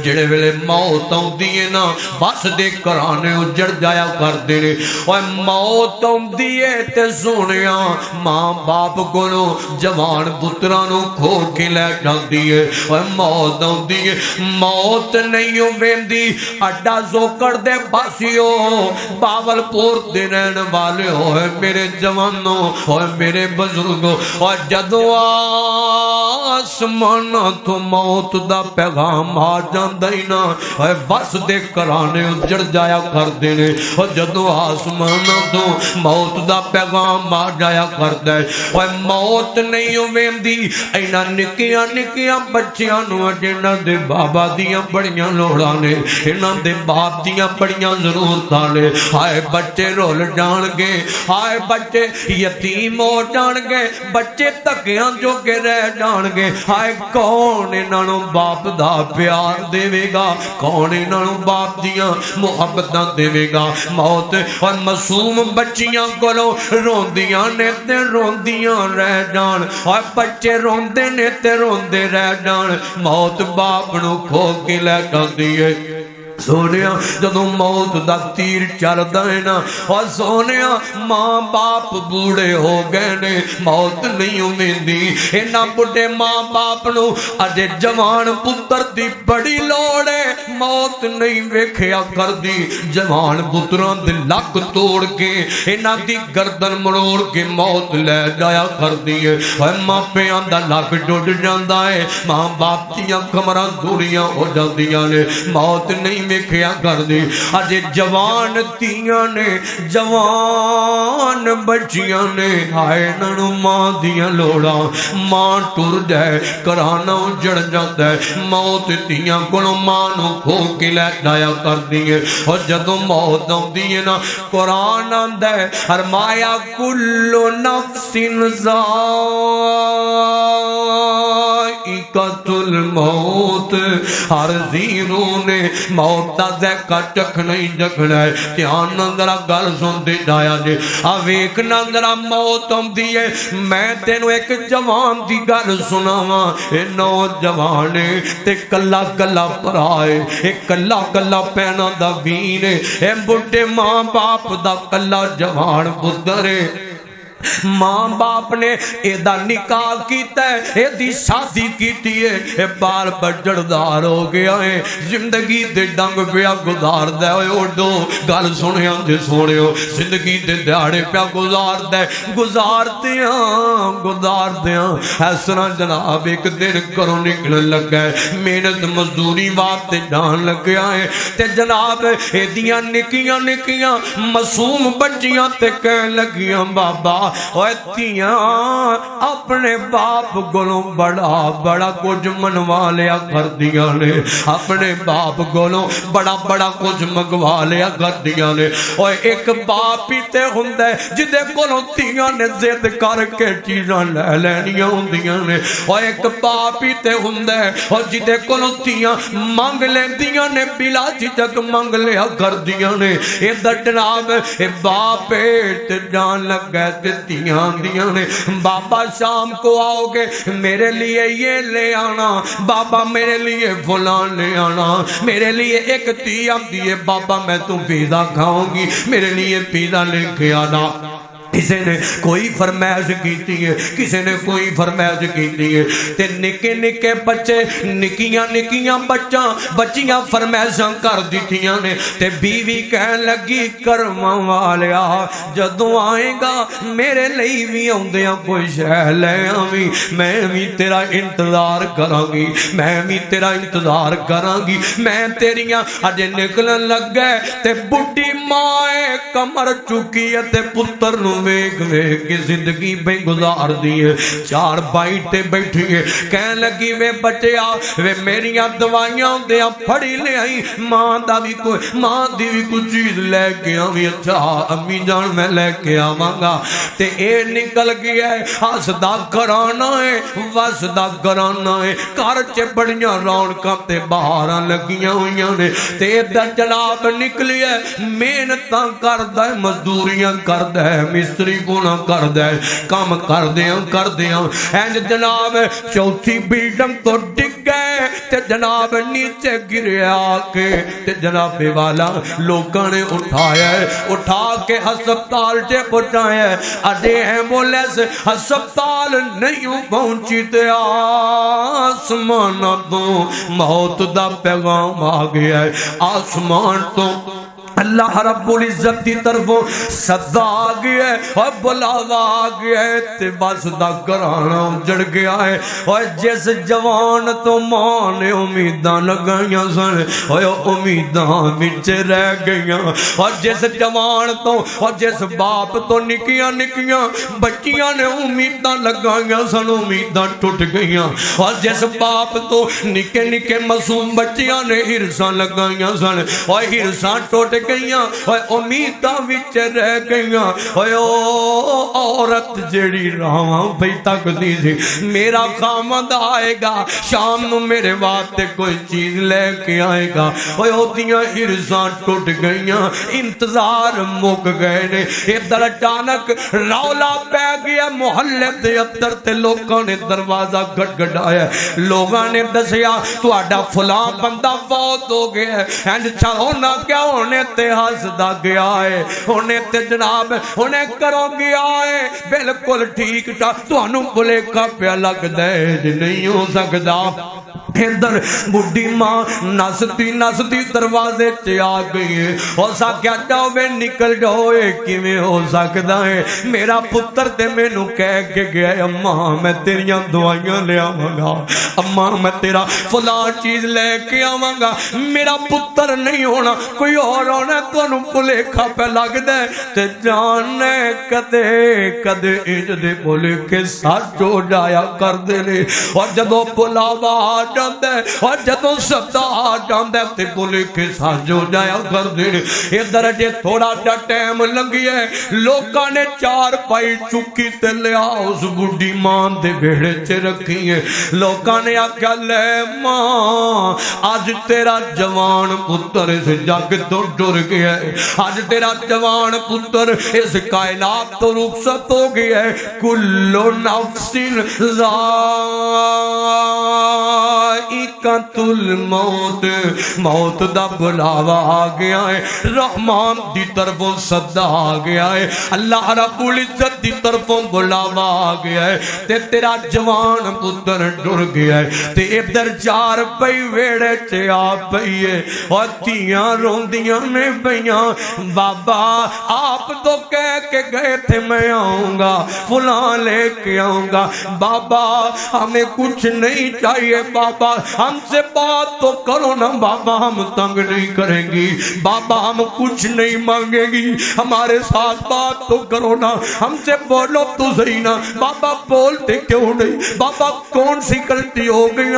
جڑے ویلے موت آندی ہے نا بس دے گھرانے اجڑ جایا کردے نے اوے موت آندی ہے تے سونیا ماں باپ کولوں جوان پتراں نوں کھو کے لے جاندی ہے اوے موت آندی ہے موت نہیں ویندی اڈا زوکڑ دے پاسیو باول پور دے رہن والے ہوئے میرے جوانوں ہوئے میرے بزرگوں اور جدو آسمان تو موت دا پیغام آ جاندائی نا بس دے کرانے اجڑ جایا کر دینے اور جدو آسمان تو موت دا پیغام آ جایا کر دے اور موت نہیں ہوئندی اینا نکیاں نکیاں بچیاں نو جنہ دے بابا دیاں بڑیاں لوڑانے اینا دے باپ دیاں بڑیاں ضرورتانے ہائے بچے رول جان گے ہائے بچے یتیم ہو جان گے بچے تکیاں جو کے رہ جان گے ہائے کون انہوں باپ دا پیار دے گا کون انہوں باپ دیاں محبتاں دے گا موت اور معصوم بچیاں کولوں روندیاں نے تے روندیاں رہ جان اور بچے روندے نے تے روندے رہ جان موت باپ نو کھو کے لے جاندی ہے سونیا جدو موت دا تیر چل دینا اور سونیا ماں باپ بوڑے ہو گئے نے موت نہیں امیدی اینا بڑے ماں باپ نو اجے جوان پتر دی بڑی لوڑے موت نہیں ویکھیا کر دی جوان پتران دے لک توڑ کے اینا دی گردن مروڑ کے موت لے جایا کر دی ہے اور ماں پیان دا لک ٹوٹ جاندا ہے ماں باپ دیاں کمراں دوریاں ہو جاندیاں نے موت نہیں ویکھیا کر دی اجے جوان تیاں نے جوان بچیاں نے ہائے ننو ماں دیاں لوڑا ماں ٹر جائے کرانا اجڑ جاتا ہے موت تیاں کلو ماں نو کھو کے لے جایا کر دیئے اور جدو موت آندی ہے نا قرآن آندہ ہے فرمایا کل نفس ذائقۃ الموت ہر زیروں نے موت دا ذائقہ چکھنا ہی چکھنا ہے دھیان نظرہ گل سن دے جایا جے اویک نظرہ موت آندی ہے میں تینوں ایک جوان دی گل سناواں اے نوجوانے تے کلا کلا پرائے اے کلا کلا پینا دا وین اے بڑھے ماں باپ دا کلا جوان پترے ماں باپ نے ایدہ نکاح کیتا ہے ایدی شادی کیتی ہے اے بار بجڑدار ہو گیا ہے زندگی دے ڈنگ پیا گزار دے اوڈو گل سنے ہم جے سونے ہو زندگی دے دیاڑے پیا گزار دے گزار دیاں ایسنا جناب ایک دن کرو نکلن لگا ہے محنت مزدوری واسطے جان لگیا ہے تے جناب ایدیاں نکیاں نکیاں معصوم بچیاں تے کہن لگیاں بابا اوتیاں اپنے باپ گولوں بڑا بڑا کچھ منوا لیا کر دیا نے اپنے باپ گولوں بڑا بڑا کچھ منگوا لیا کر دیا نے اور ایک باپ ہی تے ہوندے جدے کولوں تیاں نے زد کر کے چیزاں لے لینیاں ہوندیاں نے اور ایک باپ ہی تے ہوندے اور جدے کولوں تیاں مانگ لیندیاں نے بلا جھجک مانگ لیا کر دیا نے اے جناب اے باپ تے جان لگا تے تیاں دیاں نے بابا شام کو آؤ گے میرے لیے یہ لے آنا بابا میرے لیے فلان لے آنا میرے لیے ایک تیاں دیئے بابا میں تم پیزا کھاؤں گی میرے لیے پیزا لے کے آنا کسی نے کوئی فرمائش کیتی ہے کسی نے کوئی فرمائش کیتی ہے تے نکے نکے بچے نکیاں نکیاں بچیاں فرمائشاں کر دیتیاں نے تے بیوی کہن لگی کرماں والیا جدوں آئے گا میرے لئی بھی آندیاں کوئی شے لے آویں میں بھی تیرا انتظار کراں گی میں بھی تیرا انتظار کراں گی میں تیریاں اجے نکلن لگ گئے تے بڈھی ماں کمر چکی ہے تے پتر نو ویک ویک کی زندگی بے گزار دیئے چار بائٹے بیٹھی ہے کہنے لگی وے بچے آ وے میریاں دوائیاں دیاں پھڑی لے آئی ماں دا بھی کوئی ماں دی بھی کوئی چیز لے کے آویں اچھا امی جان میں لے کے آوانگا تے اے نکل گیا ہے ہسدا کرانا ہے وسدا کرانا ہے کار چے بڑیاں رونقاں تے بہاراں لگیاں ہوئیاں نے تے ادھر جناب نکلی ہے محنتاں کردا ہے مزدوریاں کردا ہے مستری کو نہ کر دے کام کر دیاں اینج جناب چوتھی بلڈنگ تو ڈگ گئے تے جناب نیچے گریا کے تے جناب والا لوگوں نے اٹھا کے ہسپتال تے پہنچایا اڈے ایمبولینس ہسپتال نہیں پہنچی تے آسمان تو موت دا پیغام آ گیا ہے آسمان تو اللہ رب العزت دی طرفوں صدا آ گیا ہے اور بلاوا آ گیا ہے تے بس دا گھرانا اجڑ گیا ہے اور جس جوان تو ماں نے امیداں لگائیاں سن اور امیداں وچ رہ گئیاں اور جس جوان تو اور جس باپ تو نکیاں بچیاں نے امیداں لگائیاں سن امیداں ٹوٹ گئیاں اور جس باپ تو نکے معصوم بچیاں نے ہرساں لگائیاں سن اور ہرساں ٹوٹ گئیاں اور امیداں وچ رہ گئیاں اور عورت جڑی راواں پئی تکدی سی میرا خامد آئے گا شام نو میرے واسطے کوئی چیز لے کے آئے گا اور اودیاں ہرساں ٹوٹ گئیاں انتظار مک گئے نے ادھر اچانک رولا پہ گیا محلے دے اندر تے لوکاں نے دروازہ گھڑگھڑایا لوگاں نے دسیا تہاڈا فلاں بندہ فوت ہو گیا ہے اینج چھا ہونا کیا ہونے تے ہسدا گیا ہے ہونے تے جناب ہونے کرو گیا ہے بالکل ٹھیک ٹھاک تانوں بھلیکا پیا لگدا ہے جے نہیں ہو سکدا ادھر بڈھی ماں نستی دروازے چ آ گئی ہے ہو سکیا جاؤ میں نکل جاؤ کیویں ہو سکدا ہے میرا پتر تے مینوں کہہ کے گیا اماں میں تیریاں دعائیاں لے آواں گا اماں میں تیرا فلاں چیز لے کے آواں گا میرا پتر نہیں ہونا کوئی اور ہونا تانوں بھلیکا پہ لگدا ہے تے جانے کدے انج دے بھلیکے سچ ہو جایا کردے نے اور جدوں بلاوا اور جدوں صدا آ جاندا ہے تے بولے کہ سچ ہو جایا کر دے ادھر جے تھوڑا جا ٹائم لنگیا ہے لوکاں نے چار پائی چکی تے لیا اس بڈھی ماں دے ویڑے چ رکھی ہے لوکاں نے آکھیا لے ماں اج تیرا جوان پتر اس جگ تو ٹر گیا ہے اج تیرا جوان پتر اس کائنات تو رخصت ہو گیا ہے کل نفس الموت موت دا بلاوا آ گیا ہے رحمان دی طرفوں صدا آ گیا ہے اللہ رب العزت دی طرفوں بلاوا آ گیا ہے تے تیرا جوان پتر ڈر گیا ہے تے ادھر چار پئی ویڑے چ آ پئی ہے اور تیاں روندیاں نے پئیاں بابا آپ تو کہہ کے گئے تھے میں آؤں گا فلاں لے کے آؤں گا بابا ہمیں کچھ نہیں چاہیے بابا ہم سے بات تو کرو نا بابا ہم تنگ نہیں کریں گی بابا ہم کچھ نہیں مانگیں گی ہمارے ساتھ بات تو کرو نا ہم سے بولو تو صحیح نا بابا بولتے کیوں نہیں بابا کون سی غلطی ہو گئی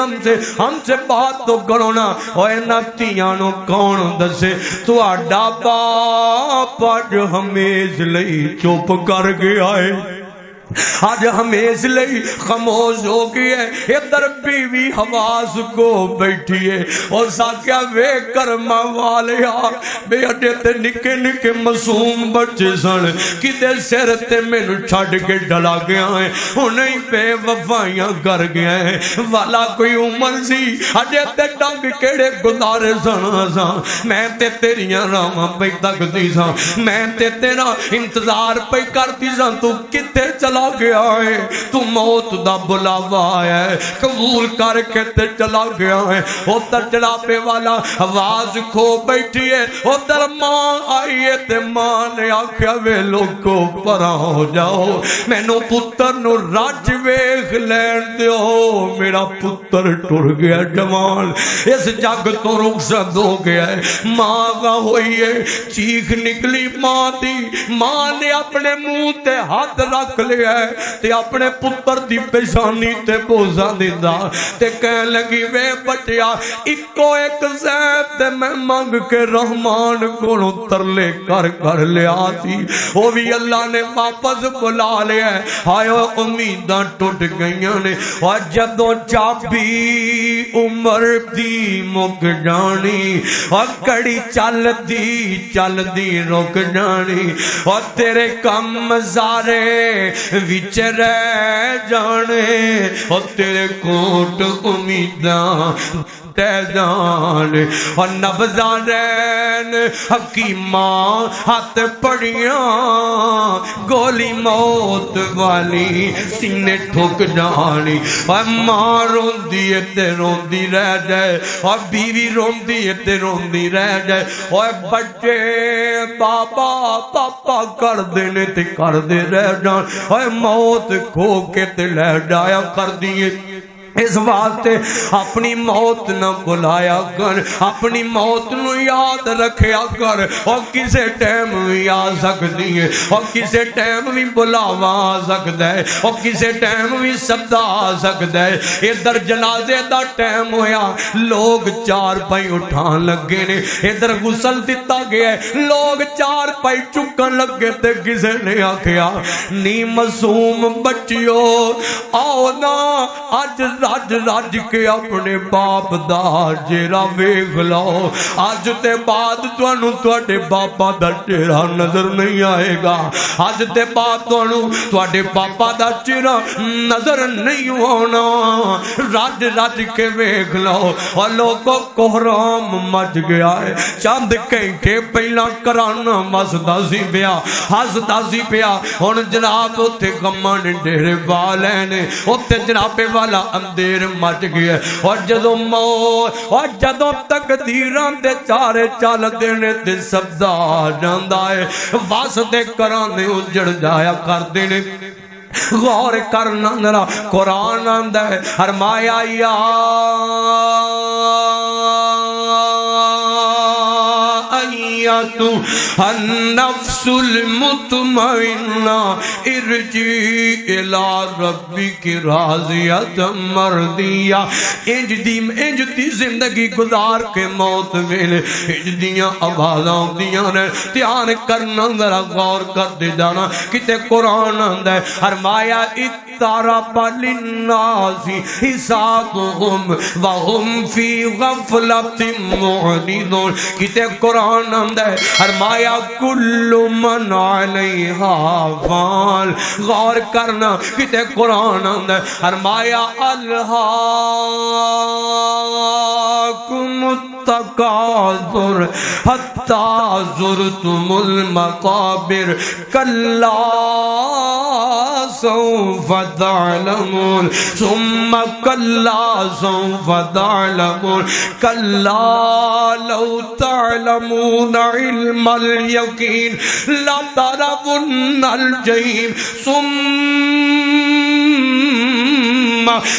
ہم سے بات تو کرو نا اوے نتیاں نو کون دسے تہاڈا باپ اج ہمیش لئی چپ کر گیا ہے آج ہمیں اس لئے خاموش ہو گئی ہے ادھر بیوی حواس کو بیٹھی ہے اور ساکیا وے کرما والیا بے اڈے تے نکے معصوم بچے سن کدے سر تے مینوں چھڈ کے ڈلا گیا ہے انہیں بے وفائیاں کر گیا ہے والا کوئی عمر سی اڈے تے ڈنگ کیڑے گزارے سن میں تے تیریاں راواں پئی تکدی سا میں تے تیرا انتظار پئی کرتی سا تو کتے چلا گیا ہے تو موت دا بلاوا آیا ہے قبول کر کے تے چلا گیا ہے ادھر جڑاپے والا آواز کھو بیٹھی ہے ادھر ماں آئی ہے تے ماں نے آکھیا وے لوگو پرا ہو جاؤ مینوں پتر نو رج ویکھ لین دیو میرا پتر ٹر گیا جوان اس جگ تو رخصت ہو گیا ہے ماں کا ہوئی ہے چیخ نکلی ماں دی ماں نے اپنے منہ تے ہاتھ رکھ لیا لیا تے اپنے پتر دی پیشانی تے بوزا دیندا تے کہن لگی وے بچیا اکو ایک زید تے میں مانگ کے رحمان کولوں ترلے کر لیا سی وہ بھی اللہ نے واپس بلا لیا ہے ہائے امیداں ٹوٹ گئیاں نے اور جدوں چابی عمر دی مک جانی اور کڑی چل دی رک جانی اور تیرے کم سارے وچ رہ جانے اور تیرے کوٹ امیداں تے جان اور نبزارین حکیماں ہاتھ پڑیاں گولی موت والی سینے ٹھوک جانی اور ماں روندی ہے تے روندی رہ جائے اور بیوی روندی ہے تے روندی رہ جائے اور بچے بابا پاپا کر دینے تے کر دے رہ جان اور موت کھو کے تے لے جایا کر دیے اس واسطے اپنی موت نہ بلایا کر اپنی موت نو یاد رکھیا کر اور کسے ٹائم بھی آ سکتی ہے اور کسے ٹائم بھی بلاوا آ سکتا ہے اور کسے ٹائم بھی سبدا آ سکتا ہے ادھر جنازے دا ٹائم ہویا لوگ چار پائی اٹھان لگے نے ادھر غسل دیتا گیا ہے لوگ چار پائی چکن لگے تے کسے نے آکھیا نی معصوم بچیو آؤ نا آج رج کے اپنے باپ دا چہرہ ویکھ لو اج تے بعد تانوں تواڈے باپا دا چہرہ نظر نہیں آئے گا اج تے بعد تانوں تواڈے باپا دا چہرہ نظر نہیں ہونا رج کے ویکھ لو اور لوگوں کوہرام مچ گیا ہے چند گھنٹے پہلا کرانا وسدا سی پیا ہسدا سی پیا ہن جناب اوتھے غماں نے ڈیرے والے نے اوتھے جناب والا دیر مچ گیا اور جدوں موت اور جدوں تقدیراں دے چارے چل دینے تے سبدا جاندا ہے واسطے کرانے اجڑ جایا کردے نے غور کرنا ذرا قرآن آندا ہے فرمایا یا النفس المطمئنہ ارجعی الی ربک راضیۃ مرضیہ انج دی زندگی گزار کے موت ویلے انج دیاں آوازاں آندیاں نے دھیان کرنا ذرا غور کرتے جانا کتے قرآن آندا ہے فرمایا اقترب للناس حسابهم وهم فی غفلۃ معرضون کتے قرآن آندا ہے فرمایا کل من علیہا فان غور کرنا کتے قرآن آندا ہے فرمایا الہاکم التکاثر حتی زرتم المقابر کلا سوف تعلمون ثم کلا سوف تعلمون کلا لو تعلمون علم الیقین لترون الجحیم ثم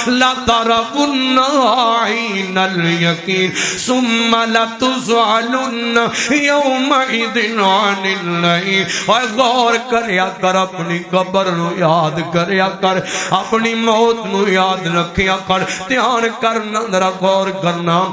لترون عین الیقین ثم لتسألن یومئذ عن النعیم اور غور کریا کر اپنی قبر نو یاد کریا کر اپنی موت نو یاد رکھیا کر دھیان کرنا ذرا غور کرنا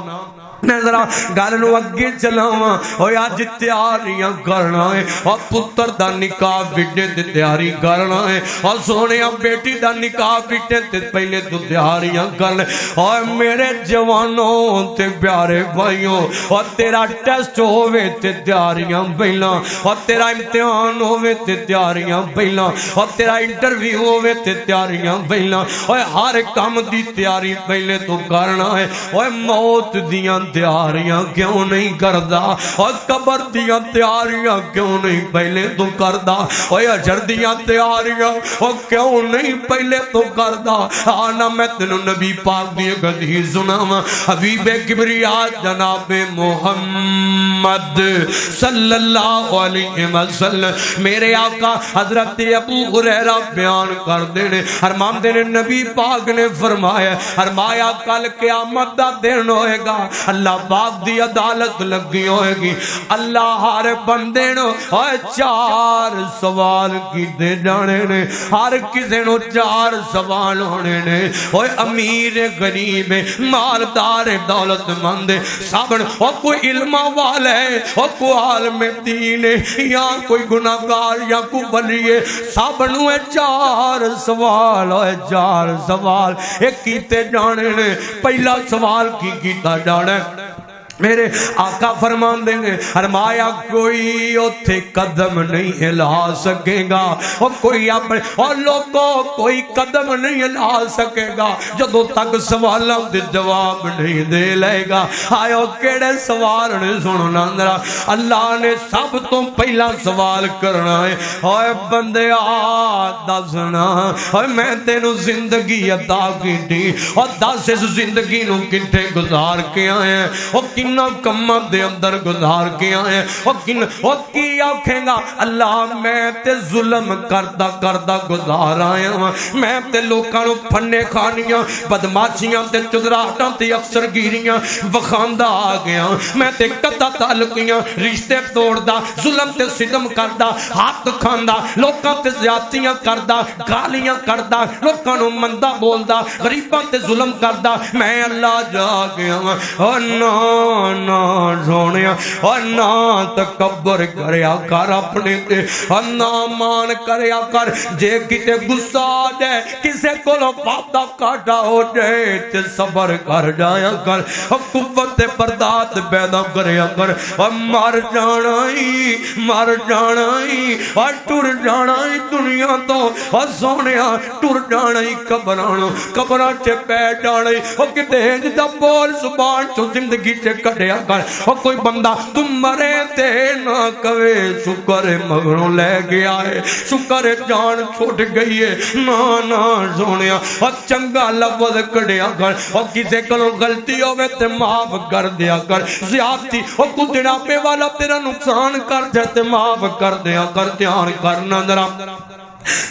میں ذرا گل نو اگے چلاواں او اج تیاریاں کرنا ہے اور پتر دا نکاح وڈے تے تیاری کرنا ہے اور سونیا بیٹی دا نکاح وڈے تے پہلے تو تیاریاں کر اور میرے جوانوں تے پیارے بھائیوں اور تیرا ٹیسٹ ہووے تے تیاریاں پہلا اور تیرا امتحان ہووے تے تیاریاں پہلا اور تیرا انٹرویو ہووے تے تیاریاں پہلا اور ہر کام دی تیاری پہلے تو کرنا ہے اور موت دیاں تیاریاں کیوں نہیں کردا اور قبر دیاں تیاریاں کیوں نہیں پہلے تو کردا اور اجر دیاں تیاریاں اور کیوں نہیں پہلے تو کردا آنا میں تینوں نبی پاک دی حدیث سناواں حبیب کبریا جناب محمد صلی اللہ علیہ وسلم میرے آقا حضرت ابو ہریرہ بیان کر دینے فرمان دینے نبی پاک نے فرمایا کل قیامت دا دن ہوئے گا اللہ پاک دی عدالت لگی ہوئے گی اللہ ہر بندے نو چار سوال کیتے جانے نے ہر کسی نو چار سوال ہونے نے امیر غریب مالدار دولت مند سابن کوئی علم والا ہے کوئی عالم دین یا کوئی گناہگار یا کوئی ولی ہے سابنو چار سوال چار سوال ایک کیتے جانے نے پہلا سوال کی کیتا جانے میرے آقا فرمان دیں گے فرمایا کوئی اتھے قدم نہیں ہلا سکے گا اور کوئی اپنے اور لوگوں کوئی قدم نہیں ہلا سکے گا جدو تک سوالوں دے جواب نہیں دے لے گا آئے کیڑے سوال نے سننا اندرا اللہ نے سب تو پہلا سوال کرنا ہے اوے بندے دسنا اوے میں تینوں زندگی عطا کی تھی اور دس اس زندگی نو کتھے گزار کے آئے ہیں اور کنا کمہ دے اندر گزار کے آئے اور کی آکھیں گا اللہ میں تے ظلم کردہ گزار آئے ہوں میں تے لوکانو پھنے کھانیاں بدماشیاں تے چدراٹاں تے افسر گیریاں وخاندہ آگیا میں تے قطع تعلقیاں رشتے توڑدہ ظلم تے ستم کردہ ہاتھ کھاندہ لوکاں تے زیادتیاں کردہ گالیاں کردہ لوکانو مندہ بولدہ غریباں تے ظلم کردہ میں اللہ جا گیا ہوں نا سونیا اور نا تکبر کریا کر اپنے تے اور نا مان کریا کر جے کتے غصہ آ جائے کسے کو لو پاتا کاٹا ہو جائے تے صبر کر جایا کر اور قوت برداشت پیدا کریا کر اور مر جانائی اور ٹر جانائی دنیا تو اور سونیا ٹر جانائی قبران چے پہ جانائی اور کتے ہنج دا بول زبان تو زندگی چے کٹیا کر اور کوئی بندہ تم مرے تے نہ کوے شکر مغروں لے گیا ہے شکر جان چھوٹ گئی ہے نا سونیا اور چنگا لفظ کٹیا کر اور کسے کلو غلطی ہوئے تے معاف کر دیا کر زیادتی اور کچھ جنابے والا تیرا نقصان کر جاتے معاف کر دیا کر دھیان کرنا ذرا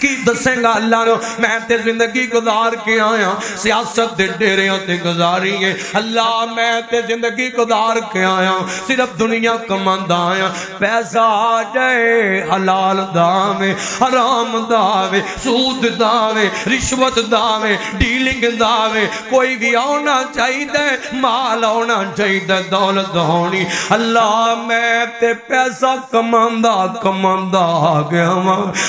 کی دسیں گا اللہ نے میں تے زندگی گزار کے آیا سیاست دے ڈیریاں تے گزاری ہے اللہ میں تے زندگی گزار کے آیا صرف دنیا کماندا آیا پیسہ آ جائے حلال داوے حرام داوے سود داوے رشوت داوے ڈیلنگ داوے کوئی بھی آنا چاہیے مال آنا چاہیے دولت ہونی اللہ میں تے پیسہ کماندا آ گیا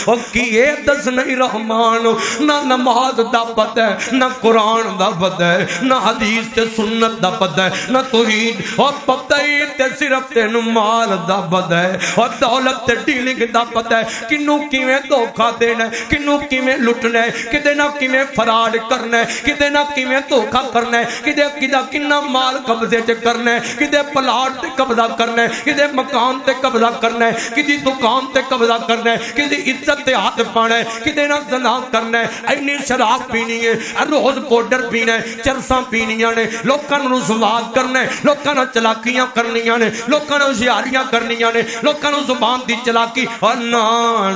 اور کیے دس نہیں رحمان نہ نماز دا پتہ ہے نہ قرآن دا پتہ ہے نہ حدیث تے سنت دا پتہ ہے نہ توحید اور پتہ ہی تے صرف تے مال دا پتہ ہے اور دولت تے ڈیلنگ دا پتہ ہے کنوں کیویں دھوکا دینا ہے کنوں کیویں لٹنا ہے کدے نہ کیویں فراڈ کرنا ہے کدے نہ کیویں دھوکا کرنا ہے کدے کنا مال قبضے تے کرنا ہے کدے پلاٹ تے قبضہ کرنا ہے کدے مکان تے قبضہ کرنا ہے کدی دکان تے قبضہ کرنا ہے کدی عزت تے ہاتھ پانا ہے کدے نہ زنا کرنا ہے اینی شراب پینی ہے روز پاؤڈر پینا ہے چرساں پینیاں نے لوکاں نوں رسوا کرنا ہے لوکاں نوں چلاکیاں کرنیاں نے لوکاں نوں ہوشیاریاں کرنیاں نے لوکاں نوں زبان دی چلاکی اور نہ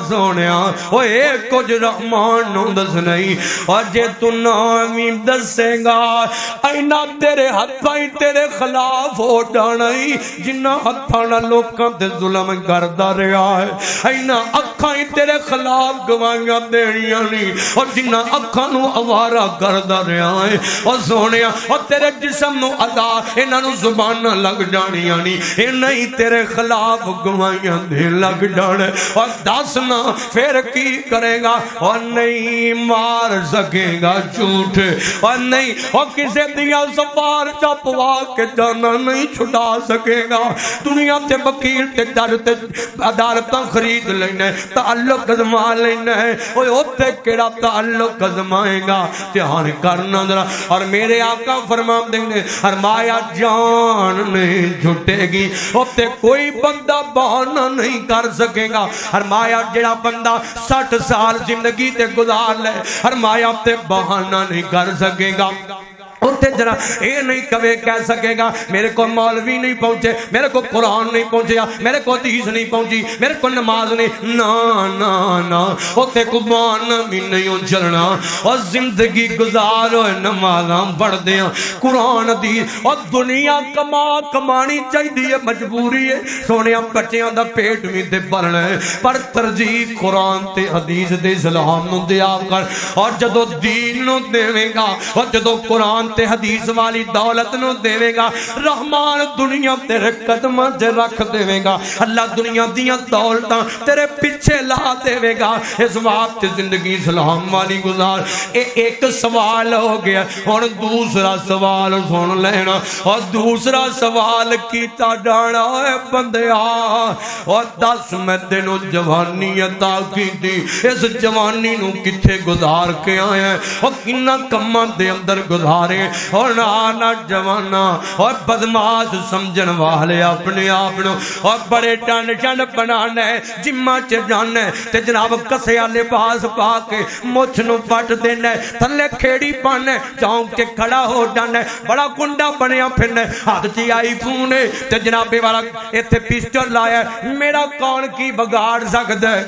سونیا او اے کچھ رحمان نوں دس نہیں اور جے تو نامی دسے گا اینا تیرے ہتھاں تیرے خلاف ہو جانا ہی جنہ ہتھاں نال لوکاں تے ظلم کردا رہیا ہے اینا اکھاں تیرے خلاف گواہیاں دینیاں نہیں اور جنہ اکھاں نوں اوارا کردا رہیا ہے اور سونیا اور تیرے جسم نوں ادا انہاں نوں زبان لگ جانیاں نہیں اے نہیں تیرے خلاف گواہیاں دے لگ جانے اور دسنا پھر کی کرے گا اور نہیں مار سکے گا جھوٹ اور نہیں اور کسے دیا سفار چپوا کے جانا نہیں چھڑا سکے گا دنیا تے وکیل تے در تے عدالتاں خرید لینا تعلق ازما لینا ہے اوتے کیڑا تعلق ازمائے گا دھیان کرنا ذرا اور میرے آقا فرما دیں گے فرمایا جان نہیں جھٹے گی اوتے کوئی بندہ بہانہ نہیں کر سکے گا فرمایا جڑا بندہ 60 سال زندگی تے گزار لے فرمایا تے بہانہ نہیں کر سکے گا اتنے جنا یہ نہیں کہہ سکے گا میرے کو مولوی نہیں پہنچے، میرے کو قرآن نہیں پہنچیا، میرے کو حدیث نہیں پہنچی، میرے کو نماز نہیں، نا اتنے قربان بھی نہیں چلنا، اور زندگی گزارو نمازاں پڑھ دیاں قرآن حدیث، اور دنیا کمانی چاہیے مجبوری ہے، سونے بچیاں دا پیٹ بھی تے بھرنا ہے، پر ترجیح قرآن تے حدیث دے اسلام نو دیا کر، اور جدو دین نو دے گا، اور جدو قرآن تے حدیث والی دولت نو دے گا، رحمان دنیا تیرے قدمہ جے رکھ دے گا، اللہ دنیا دیاں دولتاں تیرے پیچھے لا دے گا۔ اس وقت زندگی اسلام والی گزار۔ ایک سوال ہو گیا، اور دوسرا سوال سن لینا، اور دوسرا سوال کیتا ڈانا ہے بندیا، اور 10 میں تینوں جوانی عطا کی تھی، اس جوانی نو کتھے گزار کے آئے ہیں، اور کنہ کماں دے اندر گزارے، اور نانا جوانا اور بدماش سمجھن والے اپنے آپنوں، اور بڑے ٹن بنانا ہے، جمعہ چے جانا ہے، تے جناب کسیا لباس پا کے مچھ نو پٹ دینا ہے، تھلے کھیڑی پانا ہے، چونک کے کھڑا ہو جانا ہے، بڑا گنڈا بنیا پھرنا ہے، ہاتھ چی آئی فون ہے، تے جناب والا ایتھے پسٹل لایا ہے، میرا کون کی بگاڑ سکتا ہے؟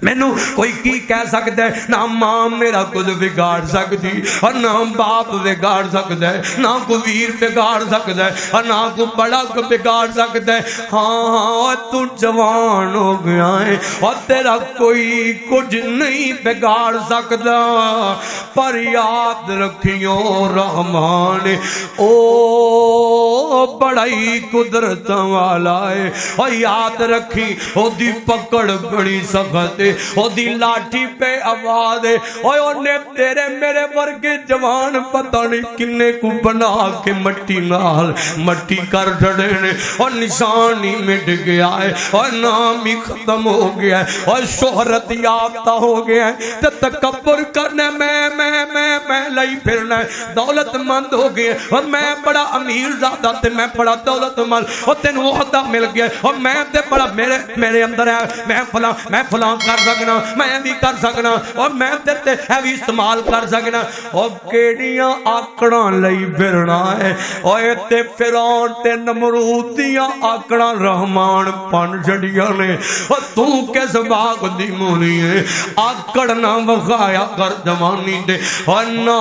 مینو کوئی کی کہہ سکتا ہے؟ نہ ماں میرا کچھ بگاڑ سکتی، اور نہ باپ بگاڑ سکتا ہے، نہ کوئی ویر بگاڑ سکتا ہے، اور نہ کوئی بڑا کو بگاڑ سکتا ہے۔ ہاں تو جوان ہو گیا ہے، اور تیرا کوئی کچھ نہیں بگاڑ سکتا، پر یاد رکھیو رحمان او بڑا ہی قدرت والا ہے، اور یاد رکھی او دی پکڑ بڑی سخت ہے، او دی لاٹھی پہ آواز ہے، اونے تیرے میرے ورگے جوان پتہ نہیں کنے کو بنا کے مٹی نال مٹی کر ڈڑے نے، اور نشان ہی مٹ گیا ہے، اور نام ہی ختم ہو گیا ہے، اور شہرت یافتہ ہو گیا ہے، تے تکبر کرنے میں لئی پھرنا ہے، دولت مند ہو گیا، اور میں بڑا امیر زیادہ تے میں بڑا دولت مند، اور تینوں عہدہ مل گیا، اور میں تے بڑا میرے اندر ہے، میں فلاں کر سکنا، میں بھی کر سکنا، اور میں تے ہے بھی استعمال کر سکنا، اور کیڑیاں آکڑاں لئی پھرنا ہے، اور تے فرعون تے نمرود دیاں آکڑاں رحمان پن چھڑیاں نے، اور تو کس باغ دی مونی ہے، آکڑ نہ وخایا کر جوانی دے، اور نہ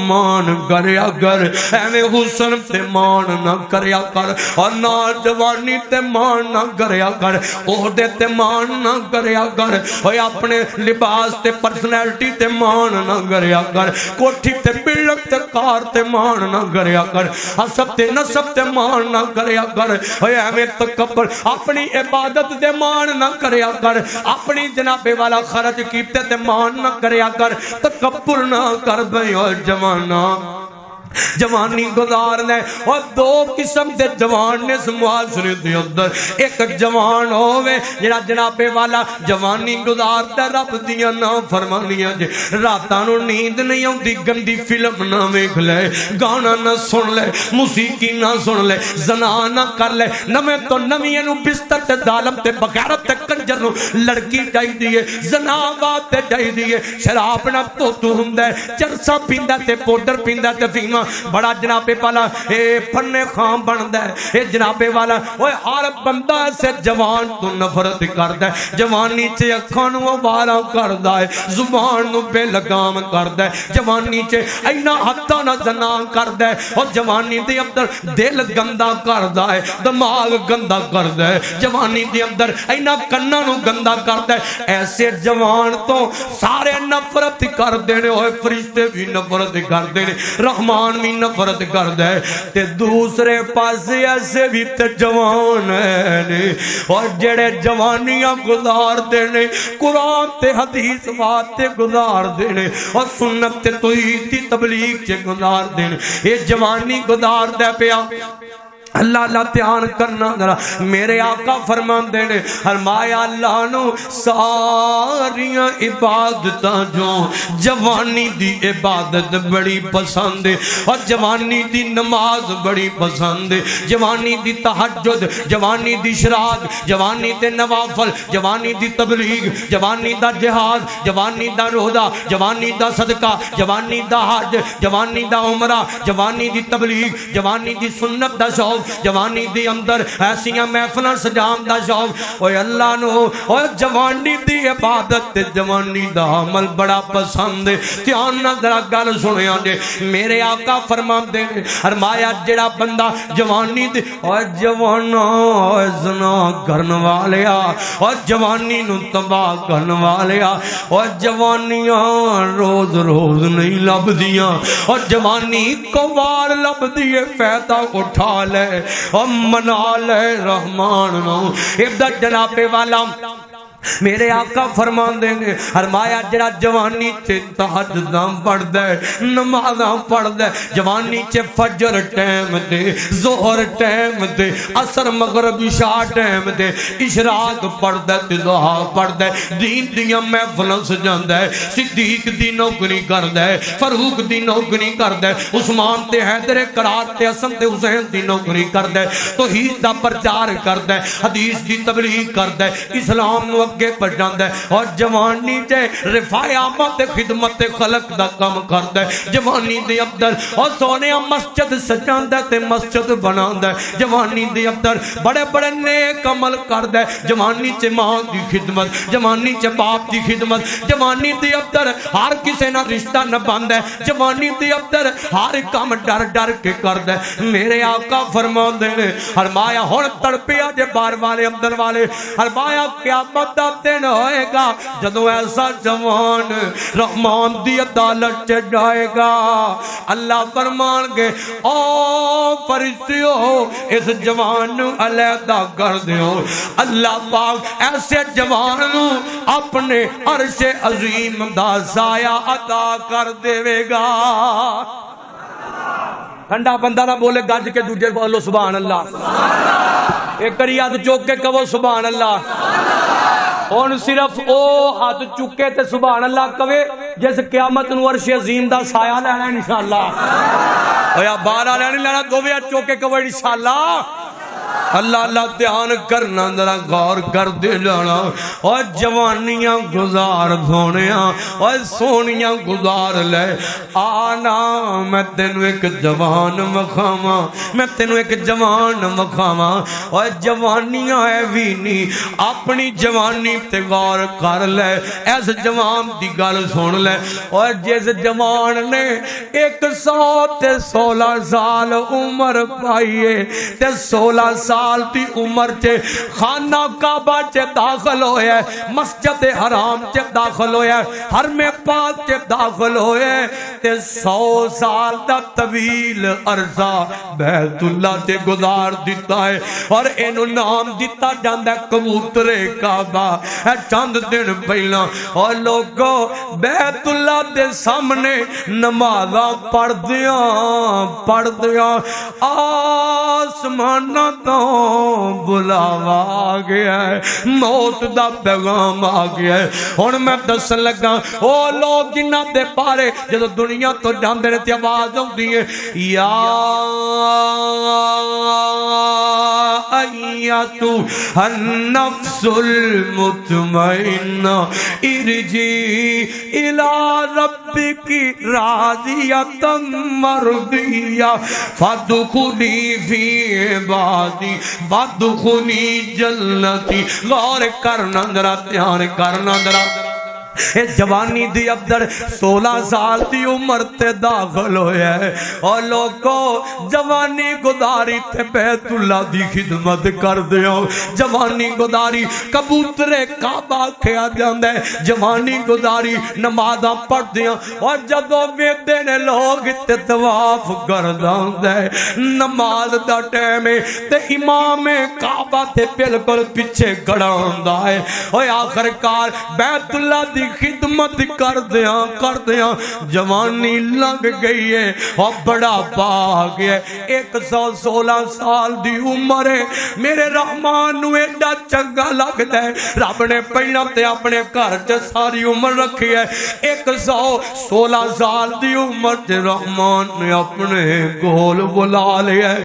مان کریا کر، ایویں حسن تے مان نہ کریا کر، اور نہ جوانی تے مان نہ کریا کر، عہدے تے مان نہ کریا کر، اور اپنے لباس تے پرسنالٹی تے مان نہ کریا کر، کوٹھی تے بلڈنگ تے کار تے مان نہ کریا کر، حسب تے نسب تے مان نہ کریا کر، اور ایویں تکبر اپنی عبادت تے مان نہ کریا کر، اپنی جناب والا خرچ کیتے تے مان نہ کریا کر، تکبر نہ کر بھئی اور جوانا جوانی گزارنا ہے، اور دو قسم دے جوان نے اس معاشرے دے اندر، ایک جوان ہوئے جڑا جناب والا جوانی گزارتا رب دیاں نا فرمانیاں جے، راتاں نو نیند نہیں آندی، گندی فلم نہ ویکھ لے، گانا نہ سن لے، موسیقی نہ سن لے، زنا نہ کر لے، نویں تو نویں نو بستر تے ظالم تے بغیرت تے کنجر نو لڑکی چاہیے، زنا بات تے چاہیے، شراب نہ تو ہوندا ہے، چرسا پیندا تے پاؤڈر پیندا تے فیما بڑا جناب والا اے فن خام بندا ہے، اے جناب والا اوے ہر بندہ سے جوان تو نفرت کردا ہے، جوانی چ اکھاں نو وارا کردا ہے، زبان نو بے لگام کردا ہے، جوانی چ اینا ہتھاں نال زنا کردا ہے، اور جوانی دے اندر دل گندا کردا ہے، دماغ گندا کردا ہے، جوانی دے اندر اینا کناں نو گندا کردا ہے، ایسے جوان تو سارے نفرت کردے نے، اوے فرشتے بھی نفرت کردے نے، رحمان بھی نفرت کردا ہے، تے دوسرے پاسے ایسے بھی تے جوان ہیں، اور جڑے جوانیاں گزار دینے، قرآن تے حدیث بات گزار دینے، اور سنت تے توحید دی تبلیغ چ گزار دینے، یہ جوانی گزار دے پیا اللہ اللہ دھیان کرنا ذرا میرے آقا فرماندے نے فرمایا اللہ نو ساریاں عبادتاں جو جوانی دی عبادت بڑی پسند ہے اور جوانی دی نماز بڑی پسند ہے جوانی دی تہجد جوانی دی اشراق جوانی دے نوافل جوانی دی تبلیغ جوانی دا جہاد جوانی دا روزہ جوانی دا صدقہ جوانی دا حج جوانی دا عمرہ جوانی دی تبلیغ جوانی دی سنت دا شوق جوانی دی اندر ایسیاں محفلاں سجان دا شوق اوے اللہ نو اوے جوانی دی عبادت تے جوانی دا عمل بڑا پسند ہے دھیان نال ذرا گل سنیا جے میرے آقا فرماندے نے فرمایا جڑا بندہ جوانی دے اوے جوانا اوے زنا کرن والیا اوے جوانی نو تباہ کرن والیا اوے جوانیاں روز روز نہیں لبدیاں اور جوانی کو وار لبدی ہے فائدہ اٹھا لے اور منا لے رحمان نو ابدا جناب والا میرے آقا فرمان دیں گے فرمایا جڑا جوانی چے تہجداں پڑھ دے نمازاں پڑھ دے جوانی چے فجر ٹائم دے ظہر ٹائم دے عصر مغرب عشاء ٹائم دے اشراق پڑھ دے ضحا پڑھ دے دین دیاں محفلاں سجاندے صدیق دی نوکری کر دے فاروق دی نوکری کر دے عثمان تے حیدر کرار تے حسن تے حسین دی نوکری کر دے توحید دا پرچار کر دے حدیث دی تبلیغ کر دے اسلام نو اگے بڑھ جاندا ہے اور جوانی تے رفاع آمد خدمت خلق دا کم کردا ہے جوانی دے اندر اور سونے مسجد سجاندا ہے تے مسجد بناندا ہے جوانی دے اندر بڑے بڑے نیک عمل کردا ہے جوانی چ ماں دی خدمت جوانی چ باپ دی خدمت جوانی دے اندر ہر کسے نال رشتہ نبھاندا ہے جوانی دے اندر ہر کام ڈر ڈر کے کردا ہے میرے آقا فرماندے نے فرمایا ہن تڑپیا جے بار والے اندر والے فرمایا قیامت دن ہوئے گا جدو ایسا جوان رحمان دی عدالت چ جائے گا اللہ فرمان گے او فرشتیو اس جوان نو علیحدہ کر دیو اللہ پاک ایسے جوان نو اپنے عرش عظیم دا سایہ عطا کر دے گا ٹھنڈا بندہ نہ بولے گج کے دوجے بولو سبحان اللہ ایک کری ہاتھ چوک کے کہو سبحان اللہ اور صرف او ہاتھ چکے تے سبحان اللہ کہے جس قیامت نو عرش عظیم دا سایہ لینا انشاءاللہ اور یا بارہ لینا دو بھی ہاتھ چوکے کہو انشاءاللہ اللہ اللہ دھیان کرنا ذرا غور کر دے جانا اور جوانیاں گزار سونیاں اور سونیاں گزار لے آنا میں تینو ایک جوان مکھاواں میں تینو ایک جوان مکھاواں اور جوانیاں ہے وینی اپنی جوانی تے غور کر لے ایس جوان دی گل سن لے اور جس جوان نے 116 سال عمر پائیے تے 16 سال تی عمر چے خانہ کعبہ چے داخل ہوئے مسجد حرام چے داخل ہوئے حرم پاک چے داخل ہوئے تے 100 سال دا طویل عرصہ بیت اللہ چے گزار دیتا ہے اور اینو نام دیتا جاندہ کبوتر کعبہ ہے چند دن پہلا اور لوگوں بیت اللہ دے سامنے نمازہ پڑھ دیاں آسمانہ تو بلاوا آ گیا ہے موت دا پیغام آ گیا ہے اور میں دس لگا او لوگ جنہ دے پارے جدو دنیا تو جاندے رہتے آواز ہوتی ہے یا ایتو النفس المطمئنہ ارجی الى ربک راضیۃ مرضیہ فادخلی فی عبادی وادخلی جنتی غور کرنا ذرا دھیان کرنا ذرا جوانی دی اندر 16 سال دی عمر تے داخل ہویا ہے اور لوگوں جوانی گزاری تے بیت اللہ دی خدمت کر دیو جوانی گزاری کبوتر کعبہ کھیا جاندے جوانی گزاری نمازاں پڑھ دیاں اور جدوں ویندے نے لوگ تے طواف کر جاندے نماز دا ٹائم تے امام کعبہ تے بالکل پیچھے کھڑا ہوندا ہے او آخرکار بیت اللہ دی دی خدمت کردیاں جوانی لنگ گئی ہے اور بڑا پا گیا ہے 116 سال دی عمر ہے میرے رحمان نو ایڈا چنگا لگتا ہے رب نے پہلا تے اپنے گھر چ ساری عمر رکھی ہے 116 سال دی عمر تے رحمان نے اپنے گول بلا لیا ہے